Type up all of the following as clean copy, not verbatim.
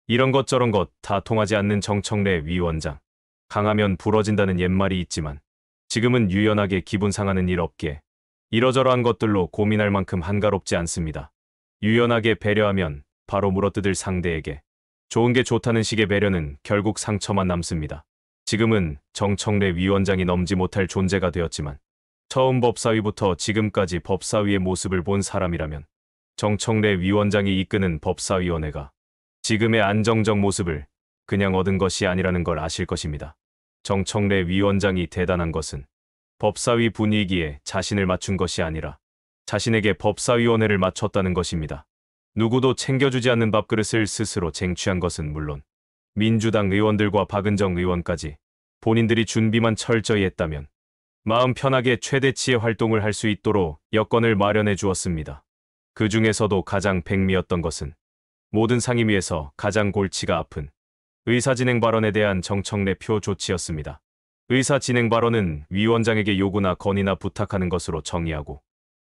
이런 것 저런 것 다 통하지 않는 정청래 위원장. 강하면 부러진다는 옛말이 있지만 지금은 유연하게 기분 상하는 일 없게 이러저러한 것들로 고민할 만큼 한가롭지 않습니다. 유연하게 배려하면 바로 물어뜯을 상대에게 좋은 게 좋다는 식의 배려는 결국 상처만 남습니다. 지금은 정청래 위원장이 넘지 못할 존재가 되었지만 처음 법사위부터 지금까지 법사위의 모습을 본 사람이라면 정청래 위원장이 이끄는 법사위원회가 지금의 안정적 모습을 그냥 얻은 것이 아니라는 걸 아실 것입니다. 정청래 위원장이 대단한 것은 법사위 분위기에 자신을 맞춘 것이 아니라 자신에게 법사위원회를 맞췄다는 것입니다. 누구도 챙겨주지 않는 밥그릇을 스스로 쟁취한 것은 물론 민주당 의원들과 박은정 의원까지 본인들이 준비만 철저히 했다면 마음 편하게 최대치의 활동을 할 수 있도록 여건을 마련해 주었습니다. 그 중에서도 가장 백미였던 것은 모든 상임위에서 가장 골치가 아픈 의사진행 발언에 대한 정청래 표 조치였습니다. 의사진행 발언은 위원장에게 요구나 건의나 부탁하는 것으로 정의하고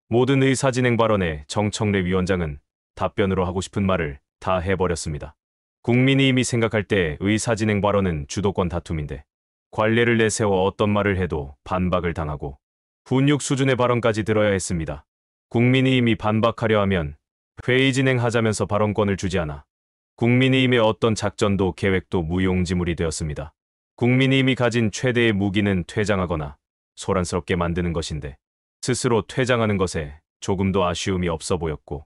모든 의사진행 발언에 정청래 위원장은 답변으로 하고 싶은 말을 다 해버렸습니다. 국민이 이미 생각할 때 의사진행 발언은 주도권 다툼인데 관례를 내세워 어떤 말을 해도 반박을 당하고 훈육 수준의 발언까지 들어야 했습니다. 국민의힘이 반박하려 하면 회의 진행하자면서 발언권을 주지 않아 국민의힘의 어떤 작전도 계획도 무용지물이 되었습니다. 국민의힘이 가진 최대의 무기는 퇴장하거나 소란스럽게 만드는 것인데 스스로 퇴장하는 것에 조금도 아쉬움이 없어 보였고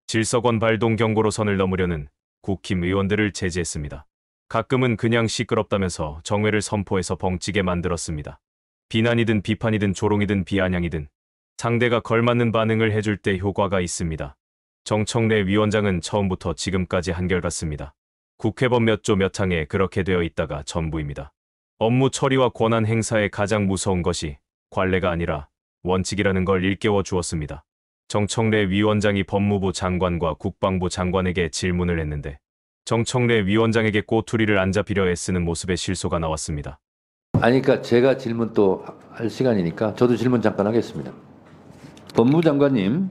질서권 발동 경고로 선을 넘으려는 국힘 의원들을 제지했습니다. 가끔은 그냥 시끄럽다면서 정회를 선포해서 벙찌게 만들었습니다. 비난이든 비판이든 조롱이든 비아냥이든 상대가 걸맞는 반응을 해줄 때 효과가 있습니다. 정청래 위원장은 처음부터 지금까지 한결같습니다. 국회법 몇 조 몇 항에 그렇게 되어 있다가 전부입니다. 업무 처리와 권한 행사에 가장 무서운 것이 관례가 아니라 원칙이라는 걸 일깨워 주었습니다. 정청래 위원장이 법무부 장관과 국방부 장관에게 질문을 했는데 정청래 위원장에게 꼬투리를 안 잡히려 애쓰는 모습의 실소가 나왔습니다. 아니, 그러니까 제가 질문 또 할 시간이니까 저도 질문 잠깐 하겠습니다. 법무부 장관님,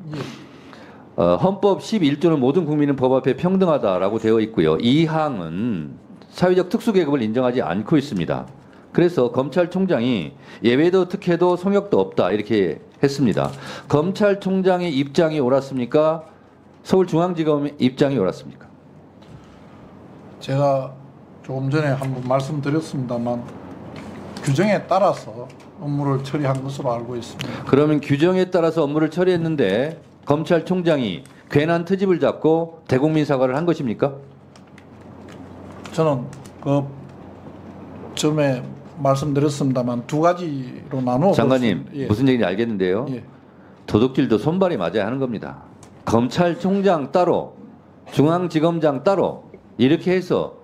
헌법 11조는 모든 국민은 법 앞에 평등하다라고 되어 있고요. 이 항은 사회적 특수계급을 인정하지 않고 있습니다. 그래서 검찰총장이 예외도 특혜도 성역도 없다 이렇게 했습니다. 검찰총장의 입장이 옳았습니까? 서울중앙지검의 입장이 옳았습니까? 제가 조금 전에 한번 말씀드렸습니다만 규정에 따라서 업무를 처리한 것으로 알고 있습니다. 그러면 규정에 따라서 업무를 처리했는데 검찰총장이 괜한 트집을 잡고 대국민 사과를 한 것입니까? 저는 그 처음에 말씀드렸습니다만 두 가지로 나누어 장관님, 예. 무슨 얘기인지 알겠는데요. 예. 도둑질도 손발이 맞아야 하는 겁니다. 검찰총장 따로 중앙지검장 따로 이렇게 해서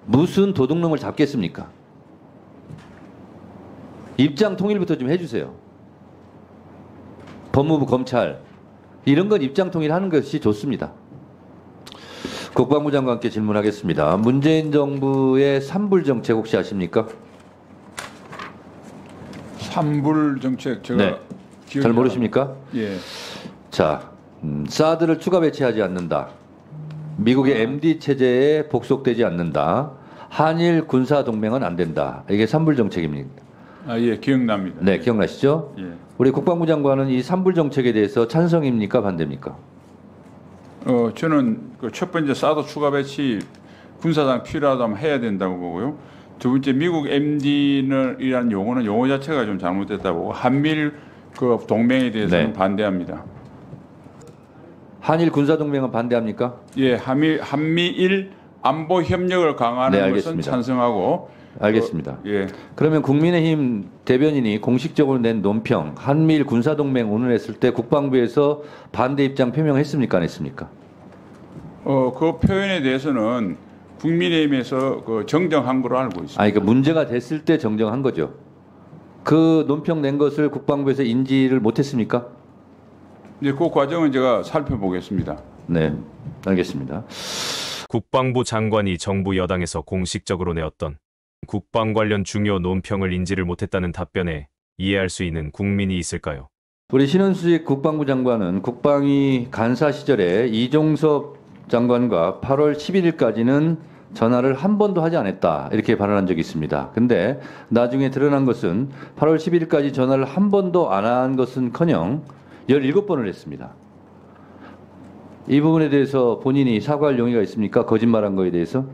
무슨 도둑놈을 잡겠습니까? 입장 통일부터 좀 해주세요. 법무부 검찰 이런 건 입장 통일하는 것이 좋습니다. 국방부 장관께 질문하겠습니다. 문재인 정부의 산불 정책 혹시 아십니까? 산불 정책 제가 네. 잘 모르십니까? 예. 자, 사드를 추가 배치하지 않는다. 미국의 MD 체제에 복속되지 않는다. 한일 군사 동맹은 안 된다. 이게 산불 정책입니다. 아, 예, 기억납니다. 네, 기억나시죠? 예. 우리 국방부 장관은 이 산불 정책에 대해서 찬성입니까, 반대입니까? 저는 그 첫 번째 사드 추가 배치 군사상 필요하다면 해야 된다고 보고요. 두 번째 미국 MD는이라는 용어는 용어 자체가 좀 잘못됐다고 보고 한미일 그 동맹에 대해서는 네. 반대합니다. 한일 군사 동맹은 반대합니까? 예, 한미일 안보 협력을 강화하는 네, 것은 알겠습니다. 찬성하고. 알겠습니다. 예. 그러면 국민의힘 대변인이 공식적으로 낸 논평 한미일 군사 동맹 논의했을 때 국방부에서 반대 입장 표명했습니까, 안 했습니까? 그 표현에 대해서는 국민의힘에서 그 정정한 걸로 알고 있습니다. 아니, 그러니까 문제가 됐을 때 정정한 거죠. 그 논평 낸 것을 국방부에서 인지를 못했습니까? 이제 그 과정은 제가 살펴보겠습니다. 네, 알겠습니다. 국방부 장관이 정부 여당에서 공식적으로 내었던 국방 관련 중요 논평을 인지를 못했다는 답변에 이해할 수 있는 국민이 있을까요? 우리 신원수직 국방부 장관은 국방위 간사 시절에 이종섭 장관과 8월 11일까지는 전화를 한 번도 하지 않았다. 이렇게 발언한 적이 있습니다. 근데 나중에 드러난 것은 8월 11일까지 전화를 한 번도 안 한 것은커녕 17번을 했습니다. 이 부분에 대해서 본인이 사과할 용의가 있습니까? 거짓말한 거에 대해서?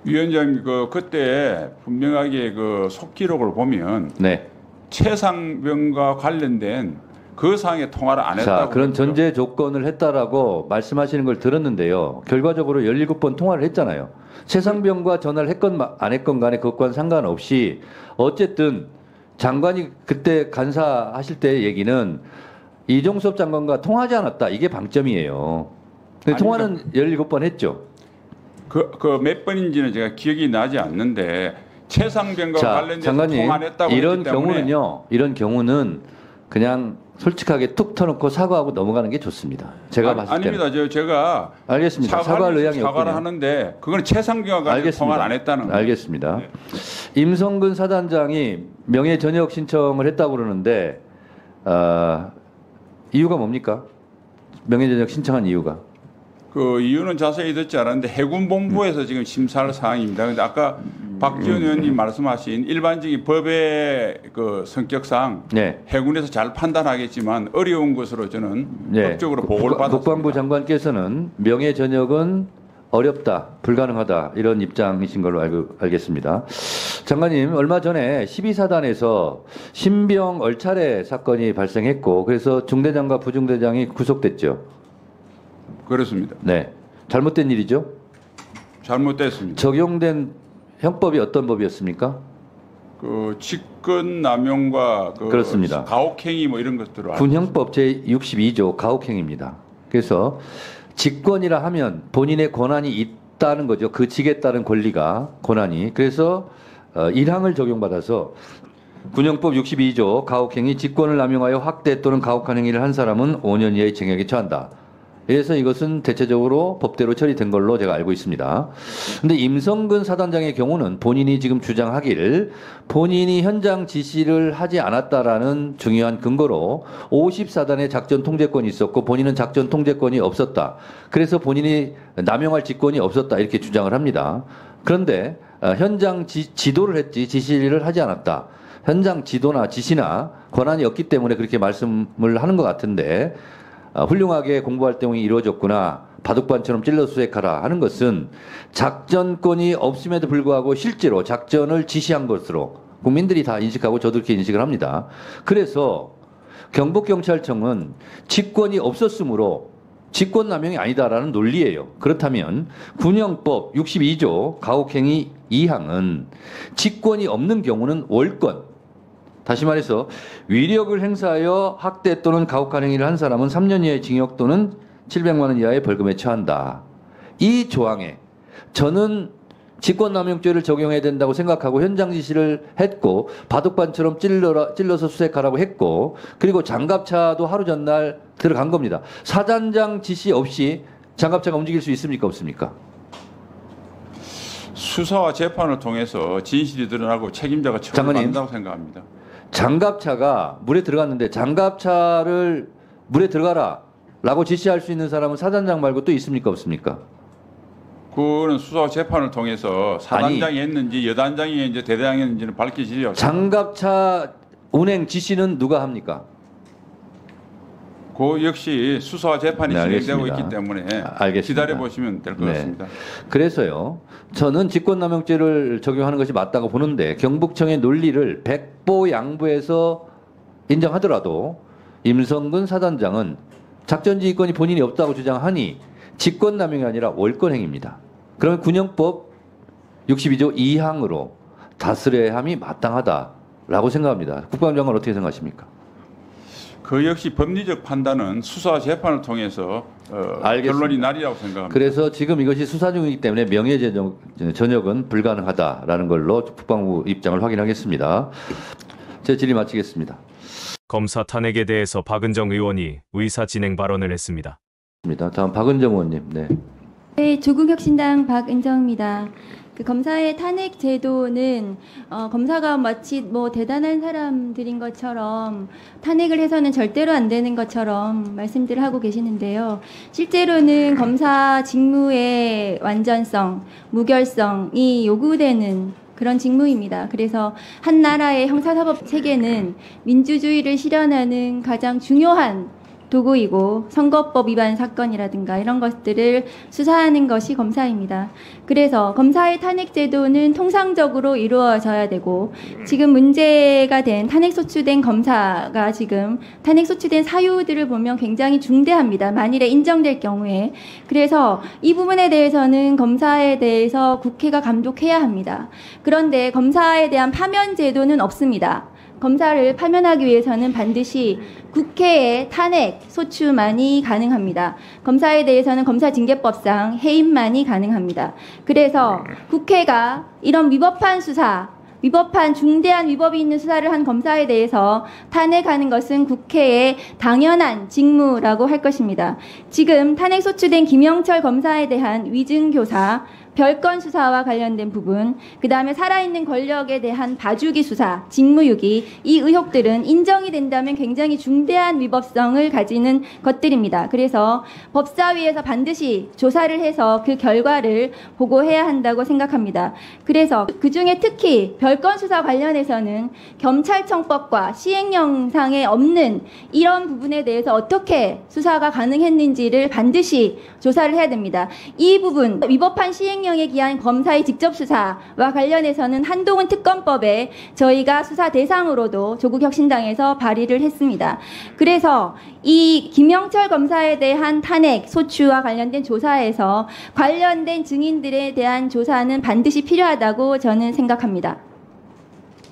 위원장님 그때 분명하게 그 속기록을 보면 네. 최상병과 관련된 그 사항에 통화를 안 했다고. 자, 그런 그랬죠. 전제 조건을 했다라고 말씀하시는 걸 들었는데요. 결과적으로 17번 통화를 했잖아요. 최상병과 전화를 했건 안 했건 간에 그것과는 상관없이 어쨌든 장관이 그때 간사하실 때 얘기는 이종섭 장관과 통화하지 않았다. 이게 방점이에요. 근데 통화는 17번 했죠. 그 몇 번인지는 제가 기억이 나지 않는데 최상병과 자, 관련돼서 장관님, 통화 안 했다고 이런 했기 때문에 경우는요. 이런 경우는 그냥 솔직하게 툭 터놓고 사과하고 넘어가는 게 좋습니다. 제가 봤을 때는. 아닙니다. 제가 알겠습니다. 사과할 의향이 사과를 없군요. 하는데 그건 최상병과 관련 통화를 안 했다는 거예요. 알겠습니다. 네. 임성근 사단장이 명예 전역 신청을 했다고 그러는데 이유가 뭡니까? 명예 전역 신청한 이유가? 그 이유는 자세히 듣지 않았는데 해군본부에서 지금 심사할 사항입니다. 근데 아까 박지원 의원님 말씀하신 일반적인 법의 그 성격상 네. 해군에서 잘 판단하겠지만 어려운 것으로 저는 네. 법적으로 보고를 받았습니다. 국방부 장관께서는 명예 전역은 어렵다, 불가능하다 이런 입장이신 걸로 알겠습니다. 장관님, 얼마 전에 12사단에서 신병 얼차례 사건이 발생했고 그래서 중대장과 부중대장이 구속됐죠. 그렇습니다. 네, 잘못된 일이죠. 잘못됐습니다. 적용된 형법이 어떤 법이었습니까? 그 직권 남용과 그 그렇습니다. 가혹행위 뭐 이런 것들을 군형법 제62조 가혹행위입니다. 그래서 직권이라 하면 본인의 권한이 있다는 거죠. 그 직에 따른 권리가 권한이. 그래서 1항을 적용받아서 군형법 62조 가혹행위 직권을 남용하여 확대 또는 가혹한 행위를 한 사람은 5년 이하의 징역에 처한다. 그래서 이것은 대체적으로 법대로 처리된 걸로 제가 알고 있습니다. 근데 임성근 사단장의 경우는 본인이 지금 주장하기를 본인이 현장 지시를 하지 않았다라는 중요한 근거로 50사단의 작전 통제권이 있었고 본인은 작전 통제권이 없었다. 그래서 본인이 남용할 직권이 없었다. 이렇게 주장을 합니다. 그런데 현장 지도를 했지 지시를 하지 않았다. 현장 지도나 지시나 권한이 없기 때문에 그렇게 말씀을 하는 것 같은데 훌륭하게 공부활동이 이루어졌구나. 바둑반처럼 찔러 수색하라 하는 것은 작전권이 없음에도 불구하고 실제로 작전을 지시한 것으로 국민들이 다 인식하고 저도 그렇게 인식을 합니다. 그래서 경북경찰청은 직권이 없었으므로 직권남용이 아니다라는 논리예요. 그렇다면 군형법 62조 가혹행위 2항은 직권이 없는 경우는 월권, 다시 말해서 위력을 행사하여 학대 또는 가혹한 행위를 한 사람은 3년 이하의 징역 또는 700만 원 이하의 벌금에 처한다. 이 조항에 저는 직권남용죄를 적용해야 된다고 생각하고 현장 지시를 했고 바둑반처럼 찔러서 수색하라고 했고 그리고 장갑차도 하루 전날 들어간 겁니다. 사단장 지시 없이 장갑차가 움직일 수 있습니까? 없습니까? 수사와 재판을 통해서 진실이 드러나고 책임자가 처벌받는다고 생각합니다. 장갑차가 물에 들어갔는데 장갑차를 물에 들어가라 라고 지시할 수 있는 사람은 사단장 말고 또 있습니까? 없습니까? 그거는 수사와 재판을 통해서 사단장이 했는지 여단장이 했는지 대대장이 했는지는 밝혀지죠. 장갑차 운행 지시는 누가 합니까? 그 역시 수사와 재판이 네, 진행되고 알겠습니다. 있기 때문에 알겠습니다. 기다려 보시면 될 것 네. 같습니다. 그래서요. 저는 직권남용죄를 적용하는 것이 맞다고 보는데 경북청의 논리를 백보양보해서 인정하더라도 임성근 사단장은 작전지휘권이 본인이 없다고 주장하니 직권남용이 아니라 월권행위입니다. 그러면 군형법 62조 2항으로 다스려야 함이 마땅하다라고 생각합니다. 국방장관 어떻게 생각하십니까? 그 역시 법리적 판단은 수사와 재판을 통해서 알겠습니다. 결론이 나리라고 생각합니다. 그래서 지금 이것이 수사 중이기 때문에 명예 전역은 불가능하다라는 걸로 국방부 입장을 확인하겠습니다. 제 질의 마치겠습니다. 검사 탄핵에 대해서 박은정 의원이 의사 진행 발언을 했습니다. 다음 박은정 의원님. 네. 네, 조국혁신당 박은정입니다. 그 검사의 탄핵 제도는 검사가 마치 뭐 대단한 사람들인 것처럼 탄핵을 해서는 절대로 안 되는 것처럼 말씀들을 하고 계시는데요. 실제로는 검사 직무의 완전성, 무결성이 요구되는 그런 직무입니다. 그래서 한 나라의 형사사법 체계는 민주주의를 실현하는 가장 중요한 도구이고 선거법 위반 사건이라든가 이런 것들을 수사하는 것이 검사입니다. 그래서 검사의 탄핵 제도는 통상적으로 이루어져야 되고 지금 문제가 된 탄핵 소추된 검사가 지금 탄핵 소추된 사유들을 보면 굉장히 중대합니다. 만일에 인정될 경우에. 그래서 이 부분에 대해서는 검사에 대해서 국회가 감독해야 합니다. 그런데 검사에 대한 파면 제도는 없습니다. 검사를 파면하기 위해서는 반드시 국회의 탄핵, 소추만이 가능합니다. 검사에 대해서는 검사징계법상 해임만이 가능합니다. 그래서 국회가 이런 위법한 수사, 위법한 중대한 위법이 있는 수사를 한 검사에 대해서 탄핵하는 것은 국회의 당연한 직무라고 할 것입니다. 지금 탄핵 소추된 김영철 검사에 대한 위증교사, 별건 수사와 관련된 부분, 그 다음에 살아있는 권력에 대한 봐주기 수사, 직무유기, 이 의혹들은 인정이 된다면 굉장히 중대한 위법성을 가지는 것들입니다. 그래서 법사위에서 반드시 조사를 해서 그 결과를 보고해야 한다고 생각합니다. 그래서 그중에 특히 별건 수사 관련해서는 경찰청법과 시행령상에 없는 이런 부분에 대해서 어떻게 수사가 가능했는지를 반드시 조사를 해야 됩니다. 이 부분, 위법한 시행령에 기한 검사의 직접 수사와 관련해서는 한동훈 특검법에 저희가 수사 대상으로도 조국혁신당에서 발의를 했습니다. 그래서 이 김영철 검사에 대한 탄핵, 소추와 관련된 조사에서 관련된 증인들에 대한 조사는 반드시 필요하다고 저는 생각합니다.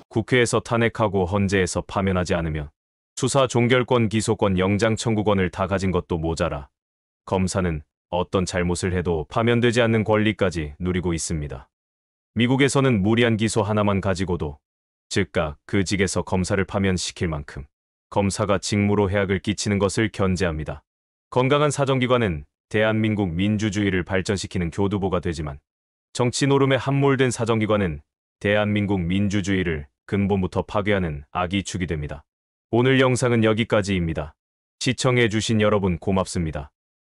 국회에서 탄핵하고 헌재에서 파면하지 않으면 수사 종결권, 기소권, 영장 청구권을 다 가진 것도 모자라 검사는 어떤 잘못을 해도 파면되지 않는 권리까지 누리고 있습니다. 미국에서는 무리한 기소 하나만 가지고도 즉각 그 직에서 검사를 파면시킬 만큼 검사가 직무로 해악을 끼치는 것을 견제합니다. 건강한 사정기관은 대한민국 민주주의를 발전시키는 교두보가 되지만 정치 노름에 함몰된 사정기관은 대한민국 민주주의를 근본부터 파괴하는 악이 축이 됩니다. 오늘 영상은 여기까지입니다. 시청해주신 여러분 고맙습니다.